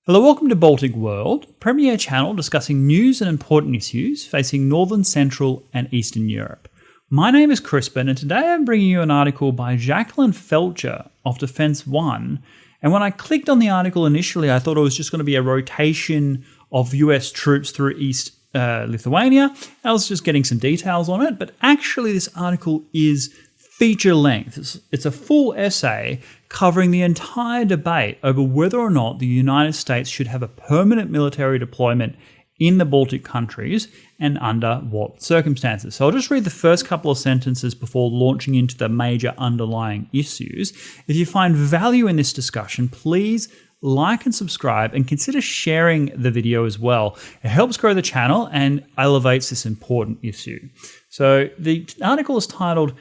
Hello, welcome to Baltic World, premier channel discussing news and important issues facing Northern, Central and Eastern Europe. My name is Crispin and today I'm bringing you an article by Jacqueline Feldscher of Defence One. And when I clicked on the article initially, I thought it was just going to be a rotation of US troops through East Lithuania. I was just getting some details on it, but actually this article is feature length. It's a full essay covering the entire debate over whether or not the United States should have a permanent military deployment in the Baltic countries and under what circumstances. So I'll just read the first couple of sentences before launching into the major underlying issues. If you find value in this discussion, please like and subscribe and consider sharing the video as well. It helps grow the channel and elevates this important issue. So the article is titled,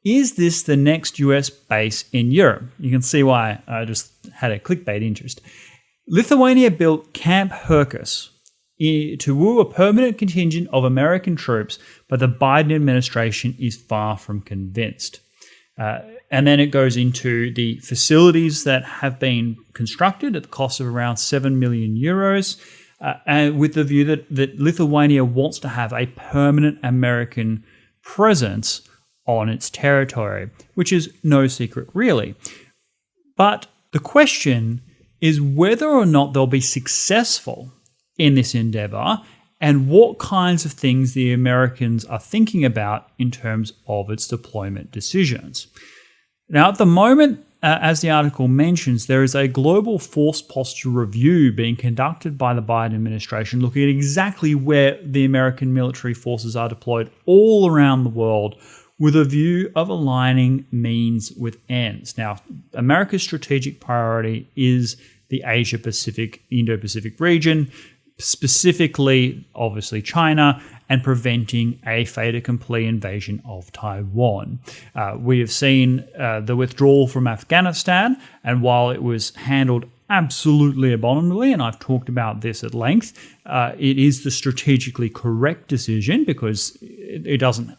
"Is this the next US base in Europe?" You can see why I just had a clickbait interest. Lithuania built Camp Herkus to woo a permanent contingent of American troops, but the Biden administration is far from convinced. And then it goes into the facilities that have been constructed at the cost of around 7 million euros, and with the view that Lithuania wants to have a permanent American presence on its territory, which is no secret really. But the question is whether or not they'll be successful in this endeavor and what kinds of things the Americans are thinking about in terms of its deployment decisions. Now, at the moment, as the article mentions, there is a global force posture review being conducted by the Biden administration looking at exactly where the American military forces are deployed all around the world, with a view of aligning means with ends. Now, America's strategic priority is the Asia-Pacific, Indo-Pacific region, specifically, obviously, China, and preventing a fait accompli invasion of Taiwan. We have seen the withdrawal from Afghanistan, and while it was handled absolutely abominably, and I've talked about this at length, it is the strategically correct decision because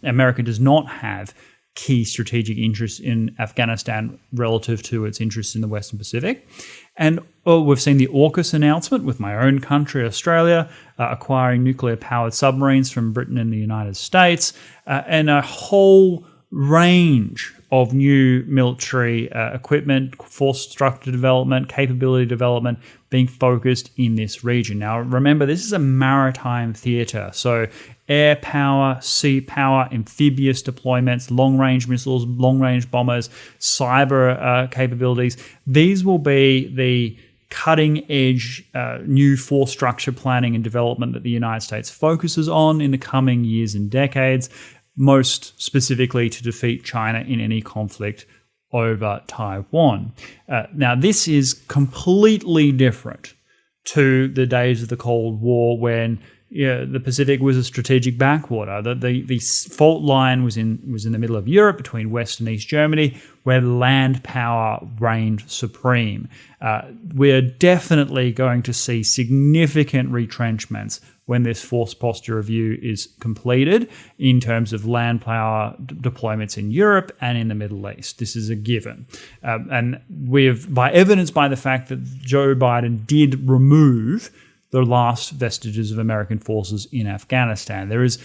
America does not have key strategic interests in Afghanistan relative to its interests in the Western Pacific. And we've seen the AUKUS announcement with my own country, Australia, acquiring nuclear-powered submarines from Britain and the United States, and a whole range of new military equipment, force structure development, capability development being focused in this region. Now, remember, this is a maritime theatre, so air power, sea power, amphibious deployments, long-range missiles, long-range bombers, cyber capabilities. These will be the cutting-edge new force structure planning and development that the United States focuses on in the coming years and decades, most specifically to defeat China in any conflict over Taiwan. Now, this is completely different to the days of the Cold War when the Pacific was a strategic backwater. The fault line was in the middle of Europe between West and East Germany, where land power reigned supreme. We're definitely going to see significant retrenchments when this force posture review is completed in terms of land power deployments in Europe and in the Middle East. This is a given. And evidenced by the fact that Joe Biden did remove the last vestiges of American forces in Afghanistan. There is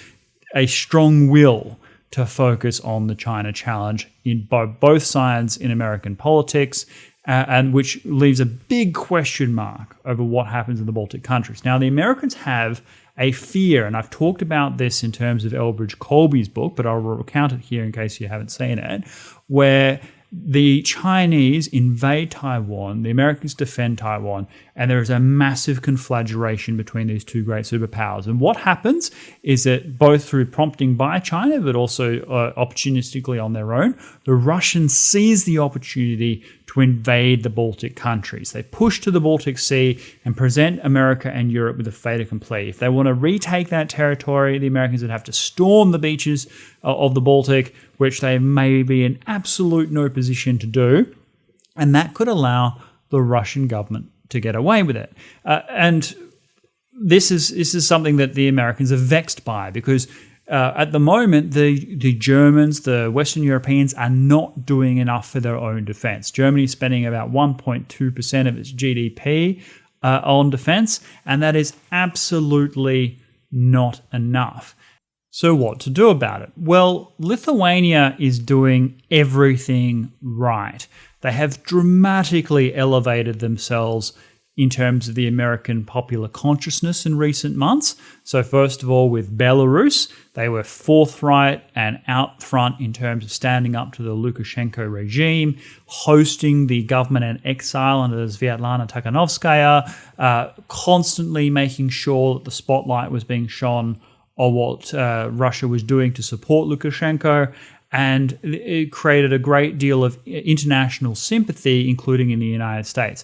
a strong will to focus on the China challenge in both sides in American politics, and which leaves a big question mark over what happens in the Baltic countries. Now, the Americans have a fear, and I've talked about this in terms of Elbridge Colby's book, but I'll recount it here in case you haven't seen it, where the Chinese invade Taiwan, the Americans defend Taiwan, and there is a massive conflagration between these two great superpowers. And what happens is that both through prompting by China, but also opportunistically on their own, the Russians seize the opportunity to invade the Baltic countries. They push to the Baltic Sea and present America and Europe with a fait accompli. If they want to retake that territory, the Americans would have to storm the beaches of the Baltic, which they may be in absolute no position to do, and that could allow the Russian government to get away with it. And this is something that the Americans are vexed by because at the moment, the Germans, the Western Europeans, are not doing enough for their own defense. Germany is spending about 1.2% of its GDP on defense, and that is absolutely not enough. So what to do about it? Well, Lithuania is doing everything right. They have dramatically elevated themselves in terms of the American popular consciousness in recent months. So first of all, with Belarus, they were forthright and out front in terms of standing up to the Lukashenko regime, hosting the government in exile under Svetlana Tikhanovskaya, constantly making sure that the spotlight was being shone on what Russia was doing to support Lukashenko, and it created a great deal of international sympathy, including in the United States.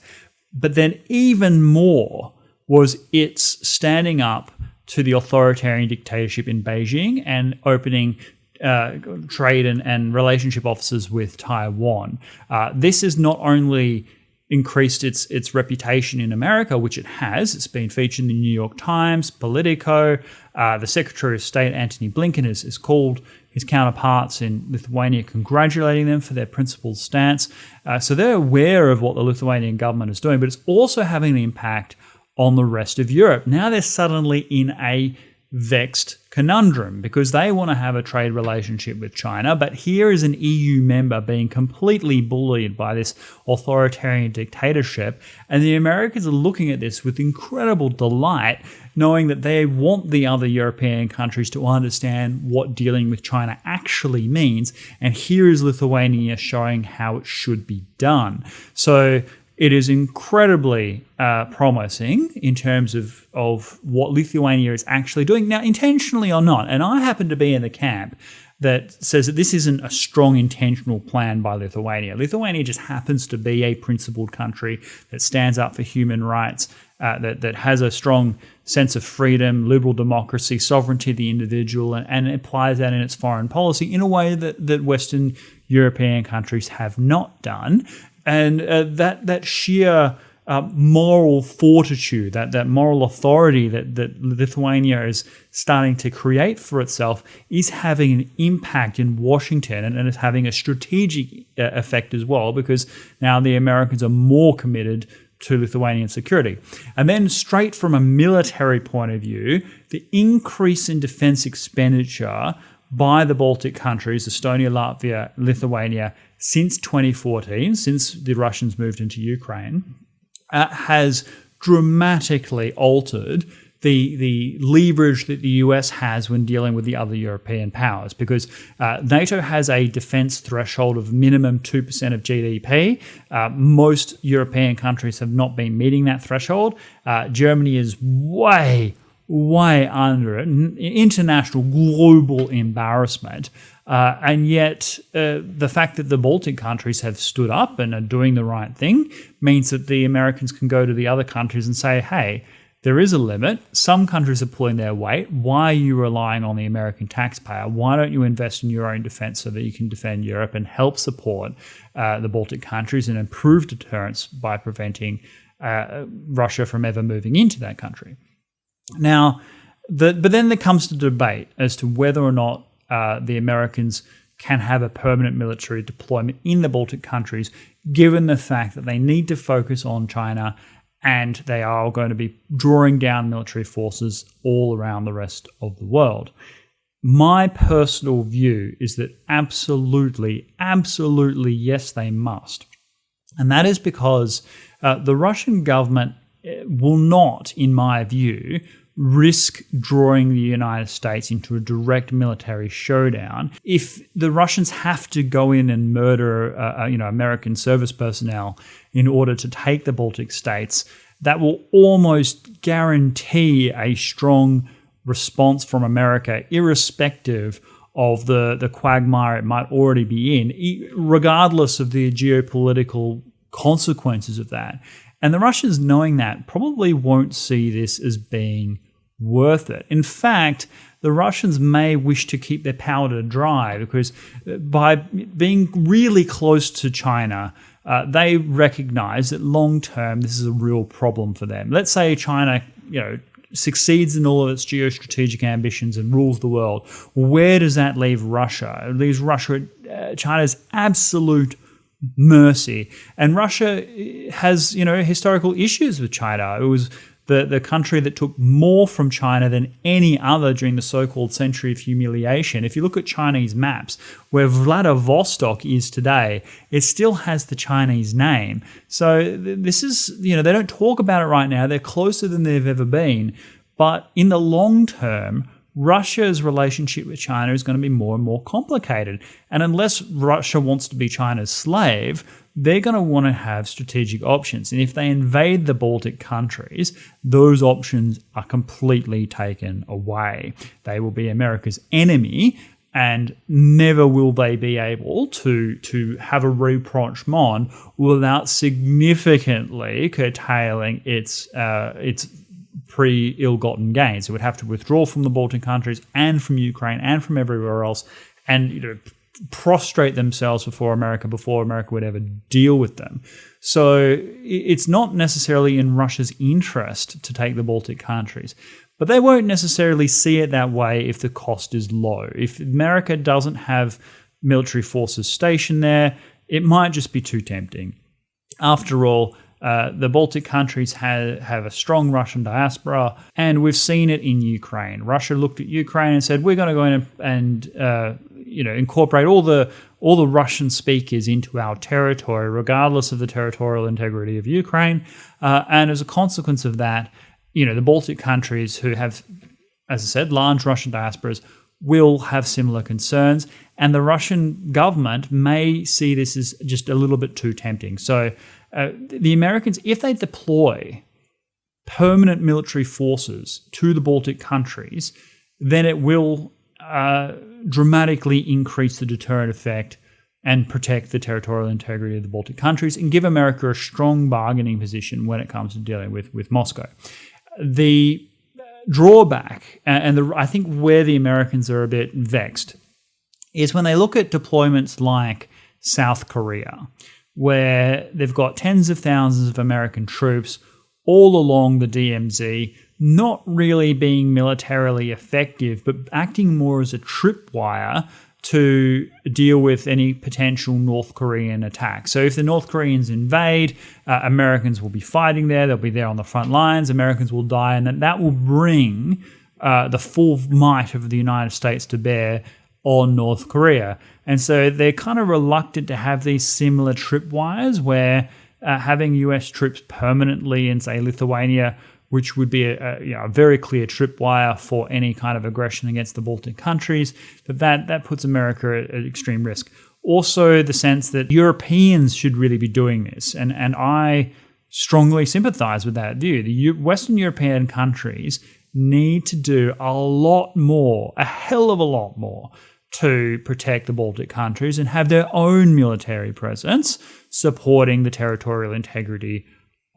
But then even more was its standing up to the authoritarian dictatorship in Beijing and opening trade and relationship offices with Taiwan. This has not only increased its reputation in America, which it has. It's been featured in the New York Times, Politico. The Secretary of State, Antony Blinken, has called his counterparts in Lithuania, congratulating them for their principled stance. So they're aware of what the Lithuanian government is doing, but it's also having an impact on the rest of Europe. Now they're suddenly in a vexed conundrum because they want to have a trade relationship with China, but here is an EU member being completely bullied by this authoritarian dictatorship, and the Americans are looking at this with incredible delight, knowing that they want the other European countries to understand what dealing with China actually means, and here is Lithuania showing how it should be done. So it is incredibly promising in terms of what Lithuania is actually doing, now intentionally or not. And I happen to be in the camp that says that this isn't a strong intentional plan by Lithuania. Lithuania just happens to be a principled country that stands up for human rights, that has a strong sense of freedom, liberal democracy, sovereignty of the individual, and applies that in its foreign policy in a way that Western European countries have not done. And that sheer moral fortitude, that moral authority that Lithuania is starting to create for itself is having an impact in Washington, and it's having a strategic effect as well, because now the Americans are more committed to Lithuanian security. And then straight from a military point of view, the increase in defense expenditure by the Baltic countries, Estonia, Latvia, Lithuania, since 2014, since the Russians moved into Ukraine, has dramatically altered the leverage that the US has when dealing with the other European powers, because NATO has a defense threshold of minimum 2% of GDP. Most European countries have not been meeting that threshold. Germany is way under it, international, global embarrassment. And yet the fact that the Baltic countries have stood up and are doing the right thing means that the Americans can go to the other countries and say, hey, there is a limit. Some countries are pulling their weight. Why are you relying on the American taxpayer? Why don't you invest in your own defense so that you can defend Europe and help support the Baltic countries and improve deterrence by preventing Russia from ever moving into that country? Now, but then there comes the debate as to whether or not the Americans can have a permanent military deployment in the Baltic countries, given the fact that they need to focus on China and they are going to be drawing down military forces all around the rest of the world. My personal view is that absolutely, yes, they must. And that is because the Russian government will not, in my view, risk drawing the United States into a direct military showdown. If the Russians have to go in and murder American service personnel in order to take the Baltic states, that will almost guarantee a strong response from America, irrespective of the quagmire it might already be in, regardless of the geopolitical consequences of that. And the Russians, knowing that, probably won't see this as being worth it. In fact, the Russians may wish to keep their powder dry, because by being really close to China, they recognize that long term this is a real problem for them. Let's say China, succeeds in all of its geostrategic ambitions and rules the world. Where does that leave Russia? It leaves China's absolute mercy. And Russia has, historical issues with China. It was the country that took more from China than any other during the so-called century of humiliation. If you look at Chinese maps, where Vladivostok is today, it still has the Chinese name. So this is, they don't talk about it right now. They're closer than they've ever been. But in the long term, Russia's relationship with China is going to be more and more complicated. And unless Russia wants to be China's slave, they're going to want to have strategic options. And if they invade the Baltic countries, those options are completely taken away. They will be America's enemy, and never will they be able to have a rapprochement without significantly curtailing its pre-ill-gotten gains. It would have to withdraw from the Baltic countries and from Ukraine and from everywhere else, and prostrate themselves before America would ever deal with them. So it's not necessarily in Russia's interest to take the Baltic countries, but they won't necessarily see it that way if the cost is low. If America doesn't have military forces stationed there, it might just be too tempting. After all, the Baltic countries have a strong Russian diaspora, and we've seen it in Ukraine. Russia looked at Ukraine and said, "We're going to go in and incorporate all the Russian speakers into our territory, regardless of the territorial integrity of Ukraine." And as a consequence of that, the Baltic countries, who have, as I said, large Russian diasporas, will have similar concerns, and the Russian government may see this as just a little bit too tempting. So the Americans, if they deploy permanent military forces to the Baltic countries, then it will dramatically increase the deterrent effect and protect the territorial integrity of the Baltic countries and give America a strong bargaining position when it comes to dealing with Moscow. The drawback, and I think where the Americans are a bit vexed, is when they look at deployments like South Korea, where they've got tens of thousands of American troops all along the DMZ, not really being militarily effective, but acting more as a tripwire to deal with any potential North Korean attack. So if the North Koreans invade, Americans will be fighting there. They'll be there on the front lines. Americans will die, and that will bring the full might of the United States to bear on North Korea. And so they're kind of reluctant to have these similar tripwires where having US troops permanently in, say, Lithuania, which would be a very clear tripwire for any kind of aggression against the Baltic countries, that puts America at extreme risk. Also, the sense that Europeans should really be doing this, and I strongly sympathize with that view. The Western European countries need to do a lot more, a hell of a lot more, to protect the Baltic countries and have their own military presence supporting the territorial integrity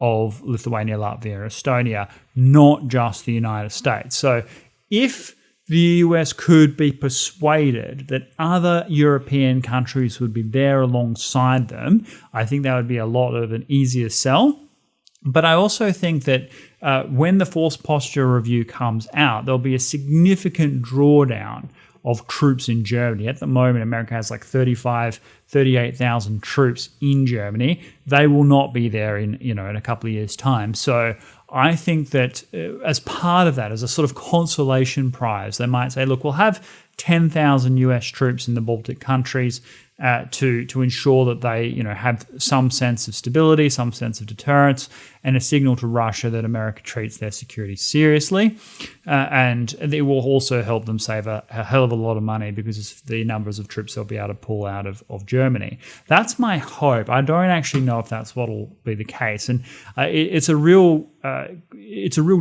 of Lithuania, Latvia, and Estonia, not just the United States. So if the US could be persuaded that other European countries would be there alongside them, I think that would be a lot of an easier sell. But I also think that when the force posture review comes out, there'll be a significant drawdown of troops in Germany. At the moment, America has like 38,000 troops in Germany. They will not be there in a couple of years' time. So I think that as part of that, as a sort of consolation prize, they might say, look, we'll have 10,000 US troops in the Baltic countries to ensure that they have some sense of stability, some sense of deterrence, and a signal to Russia that America treats their security seriously. And it will also help them save a hell of a lot of money because of the numbers of troops they'll be able to pull out of Germany. That's my hope. I don't actually know if that's what will be the case. And it's a real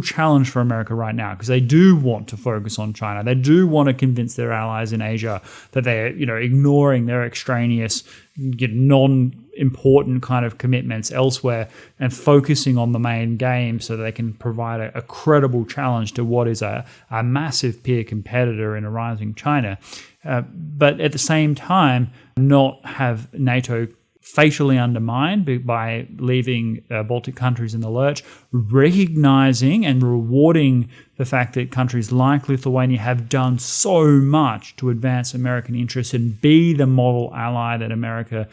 challenge for America right now because they do want to focus on China. They do want to convince their allies in Asia that they're ignoring their extraneous, non-important kind of commitments elsewhere and focusing on the main game so that they can provide a credible challenge to what is a massive peer competitor in a rising China. But at the same time, not have NATO fatally undermined by leaving Baltic countries in the lurch, recognizing and rewarding the fact that countries like Lithuania have done so much to advance American interests and be the model ally that America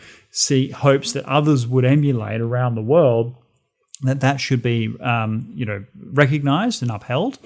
hopes that others would emulate around the world, that should be recognized and upheld.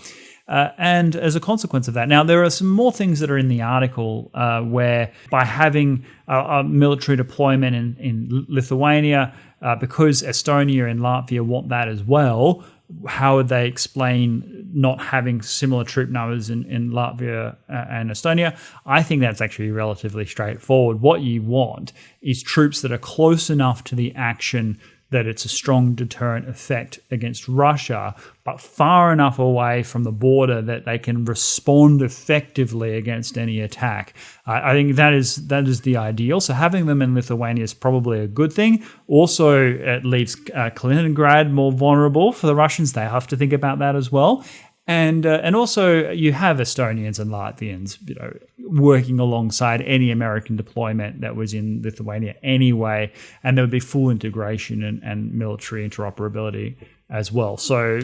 And as a consequence of that, now there are some more things that are in the article where by having a military deployment in Lithuania, because Estonia and Latvia want that as well, how would they explain not having similar troop numbers in Latvia and Estonia? I think that's actually relatively straightforward. What you want is troops that are close enough to the action that it's a strong deterrent effect against Russia, but far enough away from the border that they can respond effectively against any attack. I think that is the ideal. So having them in Lithuania is probably a good thing. Also, it leaves Kaliningrad more vulnerable for the Russians. They have to think about that as well. And also you have Estonians and Latvians, working alongside any American deployment that was in Lithuania anyway, and there would be full integration and military interoperability as well. So,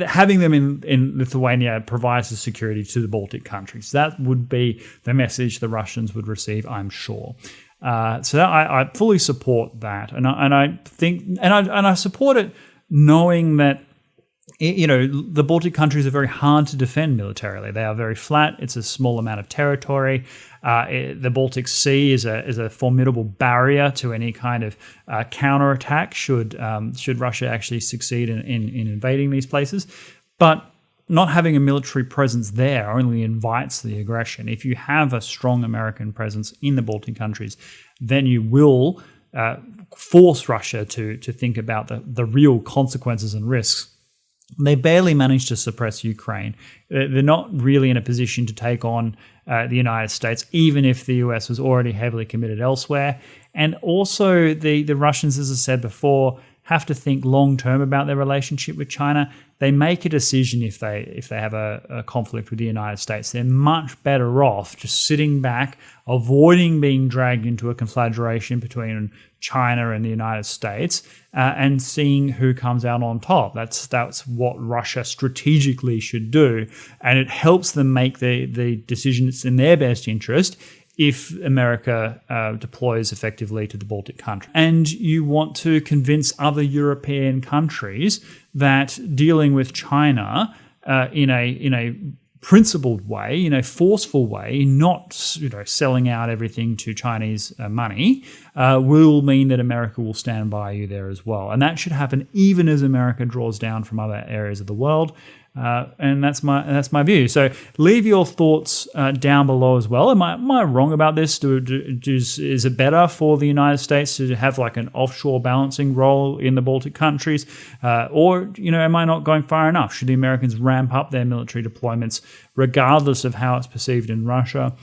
having them in Lithuania provides the security to the Baltic countries. That would be the message the Russians would receive, I'm sure. So I fully support that, and I support it knowing that the Baltic countries are very hard to defend militarily. They are very flat. It's a small amount of territory. The Baltic Sea is a formidable barrier to any kind of counterattack should Russia actually succeed in invading these places. But not having a military presence there only invites the aggression. If you have a strong American presence in the Baltic countries, then you will force Russia to think about the real consequences and risks. They barely managed to suppress Ukraine. They're not really in a position to take on the United States, even if the US was already heavily committed elsewhere. And also the Russians, as I said before, have to think long-term about their relationship with China. They make a decision if they have a conflict with the United States. They're much better off just sitting back, avoiding being dragged into a conflagration between China and the United States, and seeing who comes out on top. That's what Russia strategically should do, and it helps them make the decision that's in their best interest if America deploys effectively to the Baltic countries. And you want to convince other European countries that dealing with China in a principled way, in a forceful way, not selling out everything to Chinese money, will mean that America will stand by you there as well. And that should happen even as America draws down from other areas of the world. And that's my view. So leave your thoughts down below as well. Am I wrong about this? Is it better for the United States to have like an offshore balancing role in the Baltic countries? Or am I not going far enough? Should the Americans ramp up their military deployments, regardless of how it's perceived in Russia,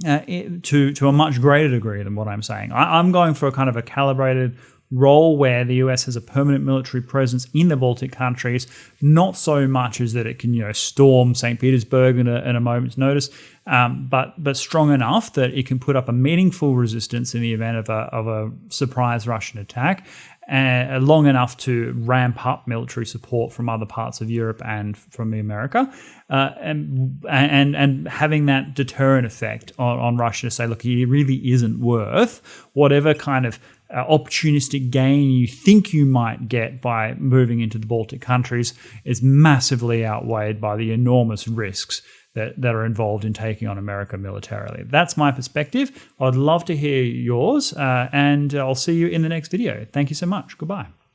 to a much greater degree than what I'm saying? I'm going for a kind of a calibrated role where the US has a permanent military presence in the Baltic countries, not so much as that it can storm St. Petersburg in a moment's notice, but strong enough that it can put up a meaningful resistance in the event of a surprise Russian attack, long enough to ramp up military support from other parts of Europe and from America, and having that deterrent effect on Russia to say, look, it really isn't worth whatever kind of opportunistic gain you think you might get by moving into the Baltic countries is massively outweighed by the enormous risks that are involved in taking on America militarily. That's my perspective. I'd love to hear yours, and I'll see you in the next video. Thank you so much. Goodbye.